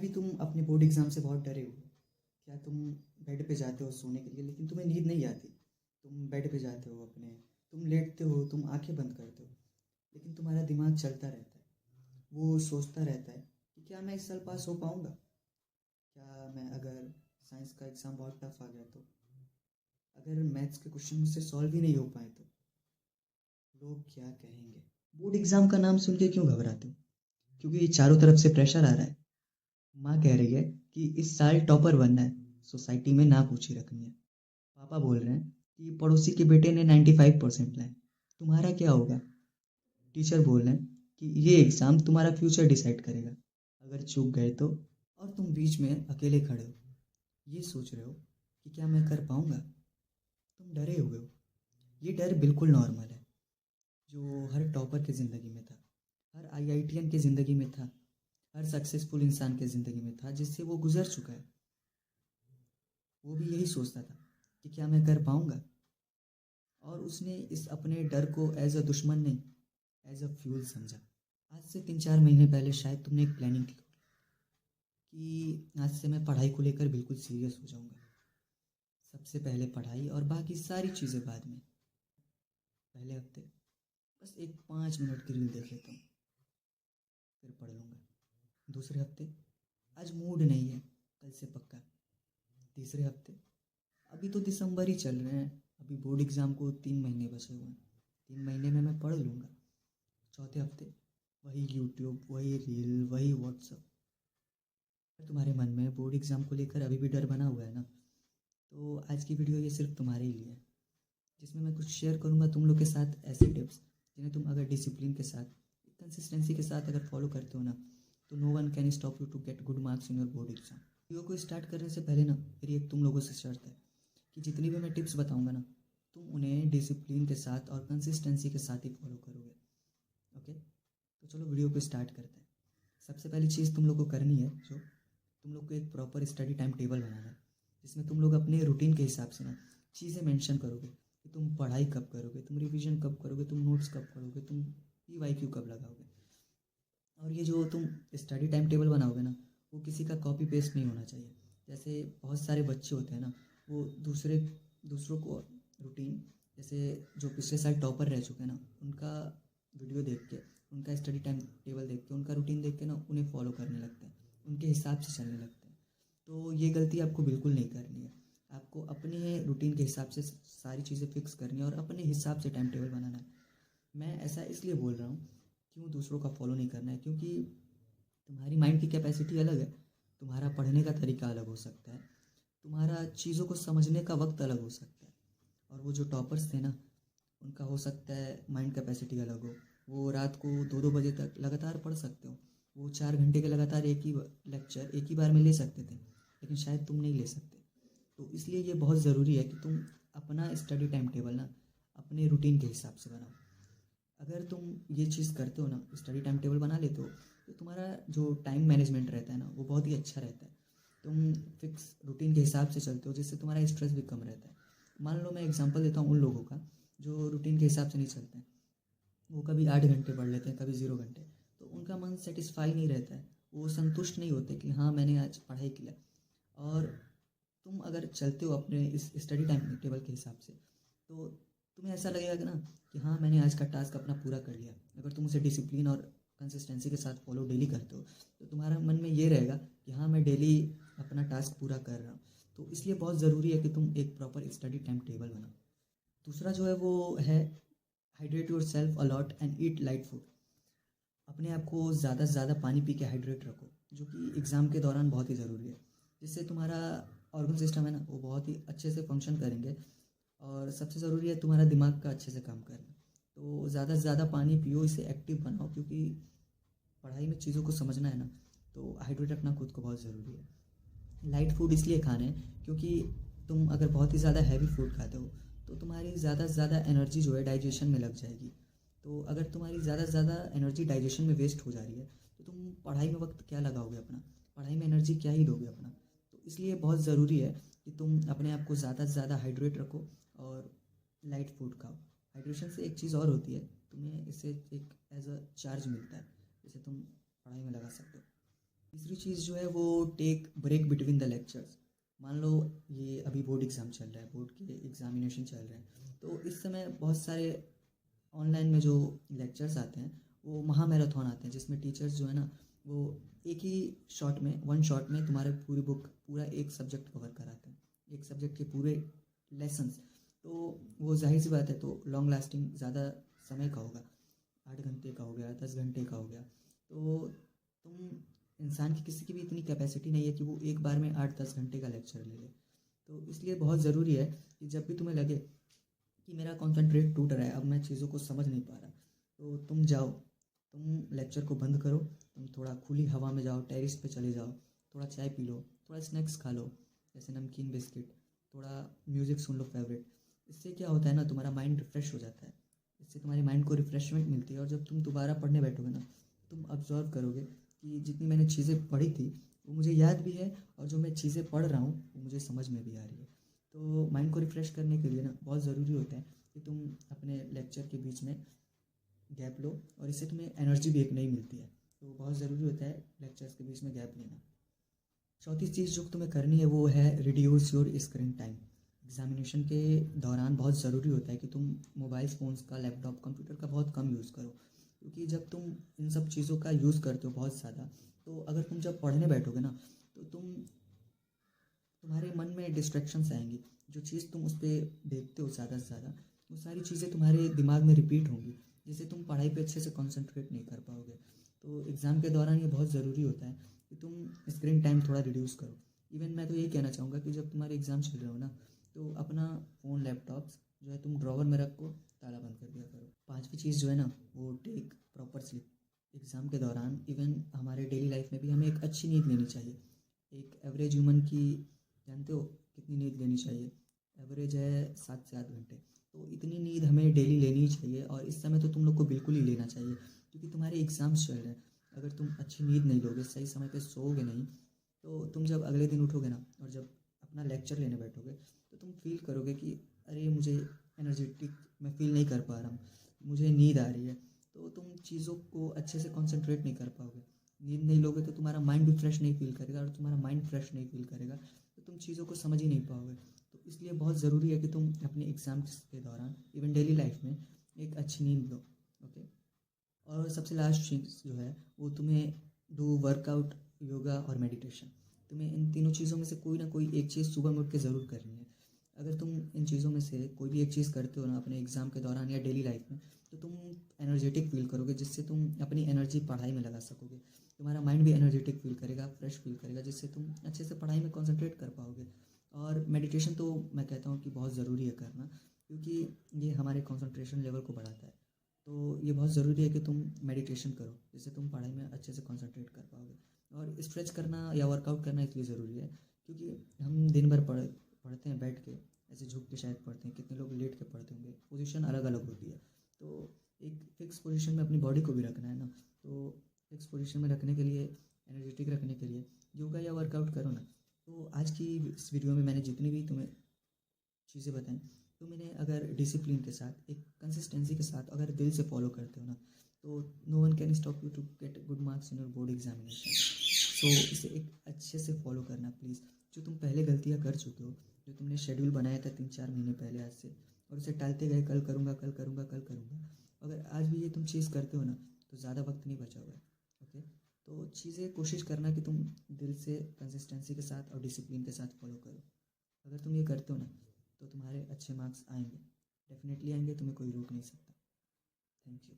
भी तुम अपने बोर्ड एग्ज़ाम से बहुत डरे हो। क्या तुम बेड पे जाते हो सोने के लिए लेकिन तुम्हें नींद नहीं आती। तुम बेड पे जाते हो अपने, तुम लेटते हो, तुम आँखें बंद करते हो, लेकिन तुम्हारा दिमाग चलता रहता है। वो सोचता रहता है कि क्या मैं इस साल पास हो पाऊँगा? क्या मैं अगर साइंस का एग्ज़ाम बहुत टफ आ गया तो? अगर मैथ्स के क्वेश्चन मुझसे सॉल्व ही नहीं हो पाए तो? लोग क्या कहेंगे? बोर्ड एग्ज़ाम का नाम सुन के क्यों घबराते हो? क्योंकि चारों तरफ से प्रेशर आ रहा है। माँ कह रही है कि इस साल टॉपर बनना है, सोसाइटी में नाक ऊँची रखनी है। पापा बोल रहे हैं कि पड़ोसी के बेटे ने 95% लाए, तुम्हारा क्या होगा? टीचर बोल रहे हैं कि ये एग्ज़ाम तुम्हारा फ्यूचर डिसाइड करेगा, अगर चूक गए तो? और तुम बीच में अकेले खड़े हो, ये सोच रहे हो कि क्या मैं कर पाऊँगा? तुम डरे हुए हो। ये डर बिल्कुल नॉर्मल है, जो हर टॉपर की ज़िंदगी में था, हर आईआईटीएन की ज़िंदगी में था, हर सक्सेसफुल इंसान की ज़िंदगी में था जिससे वो गुजर चुका है। वो भी यही सोचता था कि क्या मैं कर पाऊँगा? और उसने इस अपने डर को एज अ दुश्मन नहीं, एज अ फ्यूल समझा। आज से 3-4 महीने पहले शायद तुमने एक प्लानिंग की कि आज से मैं पढ़ाई को लेकर बिल्कुल सीरियस हो जाऊंगा। सबसे पहले पढ़ाई और बाकी सारी चीज़ें बाद में। पहले हफ्ते बस एक 5 मिनट की रील देख लेता हूँ, फिर पढ़ लूँगा। दूसरे हफ्ते आज मूड नहीं है, कल से पक्का। तीसरे हफ्ते अभी तो दिसंबर ही चल रहे हैं, अभी बोर्ड एग्ज़ाम को 3 महीने बचे हुए हैं, 3 महीने में मैं पढ़ लूँगा। चौथे हफ्ते वही यूट्यूब, वही रील, वही व्हाट्सअप। अगर तुम्हारे मन में बोर्ड एग्ज़ाम को लेकर अभी भी डर बना हुआ है ना, तो आज की वीडियो ये सिर्फ तुम्हारे ही लिए है, जिसमें मैं कुछ शेयर करूँगा तुम लोग के साथ ऐसे टिप्स जिन्हें तुम अगर डिसिप्लिन के साथ, कंसिस्टेंसी के साथ अगर फॉलो करते हो ना, तो no one can stop you to get good marks in your board exam. Video को स्टार्ट करने से पहले ना मेरी एक तुम लोगों से शर्त है कि जितनी भी मैं टिप्स बताऊँगा ना, तुम उन्हें डिसिप्लिन के साथ और कंसिस्टेंसी के साथ ही फॉलो करोगे। ओके, तो चलो वीडियो को स्टार्ट करते हैं। सबसे पहली चीज़ तुम लोग को करनी है, जो तुम लोग को एक प्रॉपर स्टडी टाइम टेबल बनाना है, जिसमें तुम लोग अपने रूटीन के हिसाब से ना चीज़ें मेंशन करोगे कि तुम पढ़ाई कब करोगे, तुम रिवीजन कब करोगे, तुम नोट्स कब पढ़ोगे, तुम पीवाईक्यू कब लगाओगे। और ये जो तुम स्टडी टाइम टेबल बनाओगे ना, वो किसी का कॉपी पेस्ट नहीं होना चाहिए। जैसे बहुत सारे बच्चे होते हैं ना, वो दूसरों को रूटीन, जैसे जो पिछले साल टॉपर रह चुके हैं ना, उनका वीडियो देख के, उनका स्टडी टाइम टेबल देख के, उनका रूटीन देख के ना उन्हें फॉलो करने लगते हैं, उनके हिसाब से चलने लगते हैं। तो ये गलती आपको बिल्कुल नहीं करनी है। आपको अपने रूटीन के हिसाब से सारी चीज़ें फिक्स करनी है और अपने हिसाब से टाइम टेबल बनाना है। मैं ऐसा इसलिए बोल रहा हूँ, क्यों दूसरों का फॉलो नहीं करना है, क्योंकि तुम्हारी माइंड की कैपेसिटी अलग है, तुम्हारा पढ़ने का तरीका अलग हो सकता है, तुम्हारा चीज़ों को समझने का वक्त अलग हो सकता है। और वो जो टॉपर्स थे ना, उनका हो सकता है माइंड कैपेसिटी अलग हो। वो रात को 2-2 बजे तक लगातार पढ़ सकते हो, वो 4 घंटे के लगातार एक ही लेक्चर एक ही बार में ले सकते थे, लेकिन शायद तुम नहीं ले सकते। तो इसलिए ये बहुत ज़रूरी है कि तुम अपना स्टडी टाइम टेबल ना अपने रूटीन के हिसाब से बनाओ। अगर तुम ये चीज़ करते हो ना, स्टडी टाइम टेबल बना लेते हो, तो तुम्हारा जो टाइम मैनेजमेंट रहता है ना, वो बहुत ही अच्छा रहता है। तुम फिक्स रूटीन के हिसाब से चलते हो, जिससे तुम्हारा स्ट्रेस भी कम रहता है। मान लो मैं एग्जांपल देता हूँ उन लोगों का जो रूटीन के हिसाब से नहीं चलते हैं। वो कभी 8 घंटे पढ़ लेते हैं, कभी 0 घंटे, तो उनका मन सेटिस्फाई नहीं रहता है, वो संतुष्ट नहीं होते कि हाँ मैंने आज पढ़ाई किया। और तुम अगर चलते हो अपने इस स्टडी टाइम टेबल के हिसाब से, तो तुम्हें ऐसा लगेगा कि ना कि हाँ मैंने आज का टास्क अपना पूरा कर लिया। अगर तुम उसे डिसिप्लिन और कंसिस्टेंसी के साथ फॉलो डेली करते हो, तो तुम्हारा मन में ये रहेगा कि हाँ मैं डेली अपना टास्क पूरा कर रहा हूँ। तो इसलिए बहुत ज़रूरी है कि तुम एक प्रॉपर स्टडी टाइम टेबल बनाओ। दूसरा जो है वो है, hydrate your self a lot and eat light food. अपने आप को ज़्यादा से ज़्यादा पानी पी के हाइड्रेट रखो, जो कि एग्ज़ाम के दौरान बहुत ही ज़रूरी है, जिससे तुम्हारा ऑर्गन सिस्टम है ना, वो बहुत ही अच्छे से फंक्शन करेंगे। और सबसे ज़रूरी है तुम्हारा दिमाग का अच्छे से काम करना। तो ज़्यादा से ज़्यादा पानी पियो, इसे एक्टिव बनाओ, क्योंकि पढ़ाई में चीज़ों को समझना है ना, तो हाइड्रेट रखना खुद को बहुत ज़रूरी है। लाइट फूड इसलिए खाना है क्योंकि तुम अगर बहुत ही ज़्यादा हैवी फूड खाते हो, तो तुम्हारी ज़्यादा से ज़्यादा एनर्जी जो है डाइजेशन में लग जाएगी। तो अगर तुम्हारी ज़्यादा से ज़्यादा एनर्जी डाइजेशन में वेस्ट हो जा रही है, तो तुम पढ़ाई में वक्त क्या लगाओगे अपना, पढ़ाई में एनर्जी क्या ही दोगे अपना। तो इसलिए बहुत ज़रूरी है कि तुम अपने आप को ज़्यादा से ज़्यादा हाइड्रेट रखो और लाइट फूड खाओ। हाइड्रेशन से एक चीज़ और होती है, तुम्हें इससे एक एज अ चार्ज मिलता है, जिसे तुम पढ़ाई में लगा सकते हो। तीसरी चीज़ जो है वो take break between the lectures. मान लो ये अभी बोर्ड एग्ज़ाम चल रहा है, बोर्ड के एग्ज़ामिनेशन चल रहे हैं, तो इस समय बहुत सारे ऑनलाइन में जो लेक्चर्स आते हैं वो महामैराथन आते हैं, जिसमें टीचर्स जो है ना वो एक ही शॉट में, वन शॉट में तुम्हारे पूरी बुक, पूरा एक सब्जेक्ट कवर कराते हैं, एक सब्जेक्ट के पूरे लेसन्स। तो वो जाहिर सी बात है, तो लॉन्ग लास्टिंग ज़्यादा समय का होगा, 8 घंटे का हो गया, 10 घंटे का हो गया। तो तुम, इंसान की किसी की भी इतनी कैपेसिटी नहीं है कि वो एक बार में 8-10 घंटे का लेक्चर ले ले। तो इसलिए बहुत ज़रूरी है कि जब भी तुम्हें लगे कि मेरा कॉन्सेंट्रेट टूट रहा है, अब मैं चीज़ों को समझ नहीं पा रहा, तो तुम जाओ, तुम लेक्चर को बंद करो, तुम थोड़ा खुली हवा में जाओ, टेरिस पे चले जाओ, थोड़ा चाय पी लो, थोड़ा स्नैक्स खा लो, जैसे नमकीन बिस्किट, थोड़ा म्यूज़िक सुन लो फेवरेट। इससे क्या होता है ना, तुम्हारा माइंड रिफ़्रेश हो जाता है, इससे तुम्हारी माइंड को रिफ़्रेशमेंट मिलती है, और जब तुम दोबारा पढ़ने बैठोगे ना, तुम ऑब्ज़र्व करोगे कि जितनी मैंने चीज़ें पढ़ी थी वो मुझे याद भी है, और जो मैं चीज़ें पढ़ रहा हूँ वो मुझे समझ में भी आ रही है। तो माइंड को रिफ़्रेश करने के लिए ना बहुत ज़रूरी होता है कि तुम अपने लेक्चर के बीच में गैप लो, और इससे तुम्हें एनर्जी भी एक नई मिलती है। तो बहुत ज़रूरी होता है लेक्चर्स के बीच में गैप लेना। चौथी चीज़ जो तुम्हें करनी है वो है reduce your screen time. Examination के दौरान बहुत ज़रूरी होता है कि तुम मोबाइल फ़ोन्स का, लैपटॉप, कंप्यूटर का बहुत कम यूज़ करो, क्योंकि जब तुम इन सब चीज़ों का यूज़ करते हो बहुत ज़्यादा, तो अगर तुम जब पढ़ने बैठोगे ना, तो तुम्हारे मन में डिस्ट्रैक्शंस आएंगी। जो चीज़ तुम उस पर देखते हो ज़्यादा से ज़्यादा, वो सारी चीज़ें तुम्हारे दिमाग में रिपीट होंगी, जिससे तुम पढ़ाई पे अच्छे से कंसंट्रेट नहीं कर पाओगे। तो एग्ज़ाम के दौरान ये बहुत ज़रूरी होता है कि तुम स्क्रीन टाइम थोड़ा रिड्यूस करो। इवन मैं तो यही कहना चाहूँगा कि जब तुम्हारे एग्ज़ाम चल रहे हो ना, तो अपना फ़ोन, लैपटॉप्स जो है तुम ड्रॉवर में रखो, ताला बंद कर दिया करो। पांचवी चीज़ जो है ना वो टेक प्रॉपर स्लीप। एग्ज़ाम के दौरान, इवन हमारे डेली लाइफ में भी हमें एक अच्छी नींद लेनी चाहिए। एक एवरेज ह्यूमन की, जानते हो कितनी नींद लेनी चाहिए? एवरेज है 7 से 8 घंटे। तो इतनी नींद हमें डेली लेनी ही चाहिए, और इस समय तो तुम लोग को बिल्कुल ही लेना चाहिए, क्योंकि तुम्हारे एग्ज़ाम्स चल रहे हैं। अगर तुम अच्छी नींद नहीं लोगे, सही समय पे सोओगे नहीं, तो तुम जब अगले दिन उठोगे ना, और जब अपना लेक्चर लेने बैठोगे, तो तुम फील करोगे कि अरे मुझे एनर्जेटिक मैं फील नहीं कर पा रहा हूँ, मुझे नींद आ रही है। तो तुम चीज़ों को अच्छे से कॉन्सेंट्रेट नहीं कर पाओगे। नींद नहीं लोगे तो तुम्हारा माइंड भी फ्रेश नहीं फील करेगा, और तुम्हारा माइंड फ्रेश नहीं फील करेगा तो तुम चीज़ों को समझ ही नहीं पाओगे। तो इसलिए बहुत ज़रूरी है कि तुम अपने एग्ज़ाम्स के दौरान, इवन डेली लाइफ में, एक अच्छी नींद लो। ओके। और सबसे लास्ट चीज़ जो है वो तुम्हें डू वर्कआउट, योगा और मेडिटेशन। तुम्हें इन तीनों चीज़ों में से कोई ना कोई एक चीज़ सुबह में उठ के ज़रूर करनी है। अगर तुम इन चीज़ों में से कोई भी एक चीज़ करते हो ना अपने एग्ज़ाम के दौरान या डेली लाइफ में, तो तुम एनर्जेटिक फील करोगे, जिससे तुम अपनी एनर्जी पढ़ाई में लगा सकोगे। तुम्हारा माइंड भी एनर्जेटिक फील करेगा, फ्रेश फील करेगा, जिससे तुम अच्छे से पढ़ाई में कॉन्सेंट्रेट कर पाओगे। और मेडिटेशन तो मैं कहता हूँ कि बहुत ज़रूरी है करना, क्योंकि ये हमारे कॉन्सेंट्रेशन लेवल को बढ़ाता है। तो ये बहुत ज़रूरी है कि तुम मेडिटेशन करो, जिससे तुम पढ़ाई में अच्छे से कंसंट्रेट कर पाओगे। और स्ट्रेच करना या वर्कआउट करना इसलिए ज़रूरी है, क्योंकि हम दिन भर पढ़ते हैं बैठ के, ऐसे झुक के शायद पढ़ते हैं, कितने लोग लेट के पढ़ते होंगे, पोजीशन अलग अलग होती है। तो एक फ़िक्स पोजीशन में अपनी बॉडी को भी रखना है ना, तो फ़िक्स पोजीशन में रखने के लिए, एनर्जेटिक रखने के लिए योगा या वर्कआउट करो ना। तो आज की इस वीडियो में मैंने जितनी भी तुम्हें चीज़ें बताएं, तो मैंने अगर डिसिप्लिन के साथ, एक कंसिस्टेंसी के साथ अगर दिल से फॉलो करते हो ना, तो no one can stop you to get good marks in your board examination. So इसे एक अच्छे से फॉलो करना प्लीज़। जो तुम पहले गलतियाँ कर चुके हो, जो तुमने शेड्यूल बनाया था 3-4 महीने पहले आज से, और उसे टालते गए, कल करूँगा, कल करूँगा, कल करूँगा, अगर आज भी ये तुम चीज़ करते हो ना, तो ज़्यादा वक्त नहीं बचा हुआ है। ओके। तो चीज़ें कोशिश करना कि तुम दिल से, कंसिस्टेंसी के साथ और डिसिप्लिन के साथ फॉलो करो। अगर तुम ये करते हो ना, तो तुम्हारे अच्छे मार्क्स आएंगे, डेफिनेटली आएंगे, तुम्हें कोई रोक नहीं सकता। Thank you.